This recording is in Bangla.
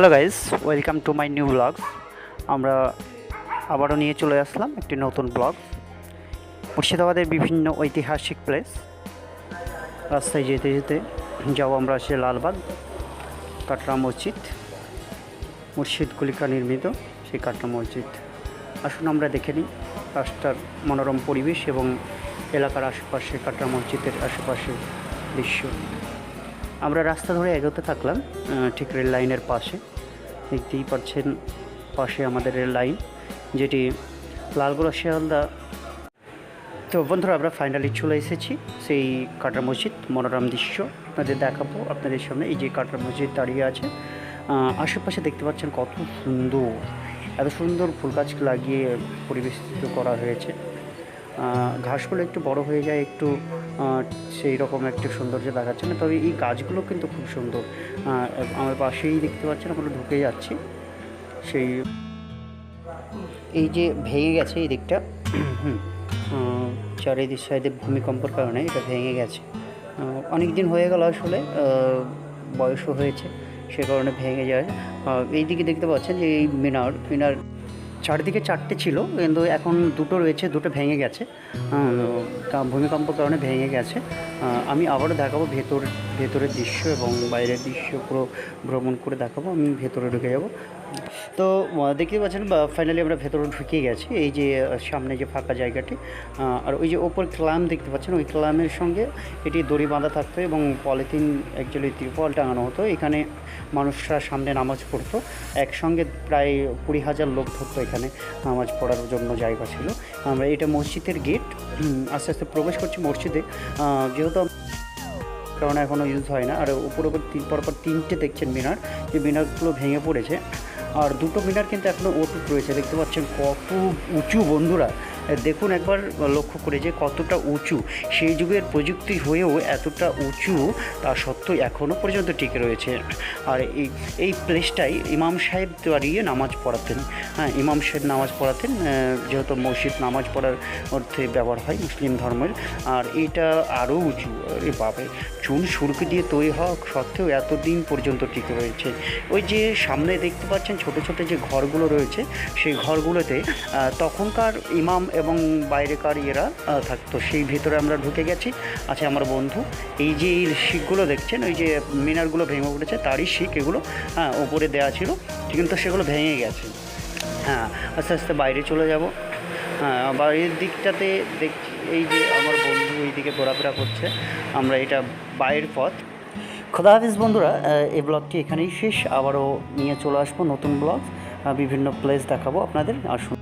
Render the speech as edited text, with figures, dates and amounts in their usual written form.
Hello guys, welcome to my new blogs. আমরা আবারও নিয়ে চলে আসলাম একটি নতুন ব্লগ। মুর্শিদাবাদের বিভিন্ন ঐতিহাসিক প্লেস। রাস্তায় যেতে যেতে যাবো আমরা সে লালবাগ কাটরা মসজিদ, মুর্শিদ কুলিকা নির্মিত সেই কাটরা মসজিদ। আসুন আমরা দেখে নিই রাস্তার মনোরম পরিবেশ এবং এলাকার আশেপাশে কাটরা মসজিদের আশেপাশে দৃশ্য। আমরা রাস্তা ধরে এগোতে থাকলাম ঠিক রেল লাইনের পাশে। দেখতেই পাচ্ছেন পাশে আমাদের রেল লাইন, যেটি লালগোলা শিয়ালদা। তো বন্ধুরা, আমরা ফাইনালি চলে এসেছি সেই কাটরা মসজিদ। মনোরম দৃশ্য আপনাদের দেখাবো আপনাদের সামনে। এই যে কাটরা মসজিদ দাঁড়িয়ে আছে, আশেপাশে দেখতে পাচ্ছেন কত সুন্দর, এত সুন্দর ফুল গাছ লাগিয়ে পরিবেশিত করা হয়েছে। ঘাসগুলো একটু বড় হয়ে যায়, একটু সেই রকম একটু সৌন্দর্য দেখাচ্ছে না, তবে এই গাছগুলো কিন্তু খুব সুন্দর। আমার পাশেই দেখতে পাচ্ছেন, আমরা ঢুকে যাচ্ছি। সেই এই যে ভেঙে গেছে এই দিকটা, চারিদিক সাইডে ভূমিকম্পর কারণে এটা ভেঙে গেছে। অনেক দিন হয়ে গেল, আসলে বয়সও হয়েছে, সে কারণে ভেঙে যায়। এই দিকে দেখতে পাচ্ছেন যে এই মিনার চারদিকে চারটে ছিল, কিন্তু এখন দুটো রয়েছে, দুটো ভেঙে গেছে, ভূমিকম্পর কারণে ভেঙে গেছে। আমি আবারও দেখাবো ভেতরের দৃশ্য এবং বাইরের দৃশ্য পুরো ভ্রমণ করে দেখাবো। আমি ভেতরে ঢুকে যাব। তো দেখতে পাচ্ছেন ফাইনালি আমরা ভেতরে ঢুকে গেছি। এই যে সামনে যে ফাঁকা জায়গাটি, আর ওই যে ওপর ক্লাম দেখতে পাচ্ছেন, ওই ক্লামের সঙ্গে এটি দড়ি বাঁধা থাকতো এবং পলিথিন অ্যাকচুয়ালি ত্রিপল টাঙানো হতো। এখানে মানুষরা সামনে নামাজ পড়তো একসঙ্গে, প্রায় 20,000 লোক ধরতো এখানে নামাজ পড়ার জন্য জায়গা ছিল। আমরা এটা মসজিদের গেট, আস্তে আস্তে প্রবেশ করছি মসজিদে, যেহেতু কারণ এখনও ইউজ হয় না। আর উপর পরপর তিনটে দেখছেন মিনার, যে মিনারগুলো ভেঙে পড়েছে, আর দুটো মিনার কিন্তু এখনও অটুট রয়েছে। দেখতে পাচ্ছেন কত উঁচু বন্ধুরা, দেখুন একবার লক্ষ্য করে যে কতটা উঁচু। সেই যুগের প্রযুক্তি হয়েও এতটা উঁচু তা সত্ত্বেও এখনও পর্যন্ত টিকে রয়েছে। আর এই প্লেসটাই ইমাম সাহেব দাঁড়িয়ে নামাজ পড়াতেন। ইমাম সাহেব নামাজ পড়াতেন, যেহেতু মসজিদ নামাজ পড়ার অর্থে ব্যবহার হয় মুসলিম ধর্মের। আর এটা আরও উঁচু, বাবে চুন সুরকি দিয়ে তৈরি হওয়া সত্ত্বেও এতদিন পর্যন্ত টিকে রয়েছে। ওই যে সামনে দেখতে পাচ্ছেন ছোট ছোট যে ঘরগুলো রয়েছে, সেই ঘরগুলোতে তখনকার ইমাম এবং বাইরেকার ইয়েরা থাকতো। সেই ভিতরে আমরা ঢুকে গেছি। আচ্ছা আমার বন্ধু, এই যে এই শিকগুলো দেখছেন, ওই যে মিনারগুলো ভেঙে পড়েছে, তারই শিক এগুলো, ওপরে দেওয়া ছিল, কিন্তু সেগুলো ভেঙে গেছে। আস্তে আস্তে বাইরে চলে যাব। বাইরের দিকটাতে দেখছি এই যে আমার বন্ধু এই দিকে ঘোরাফেরা করছে। আমরা এটা বাইরের পথ। খোদা হাফিজ বন্ধুরা, এই ব্লগটি এখানেই শেষ। আবারও নিয়ে চলে আসবো নতুন ব্লগ, বিভিন্ন প্লেস দেখাবো আপনাদের। আসুন।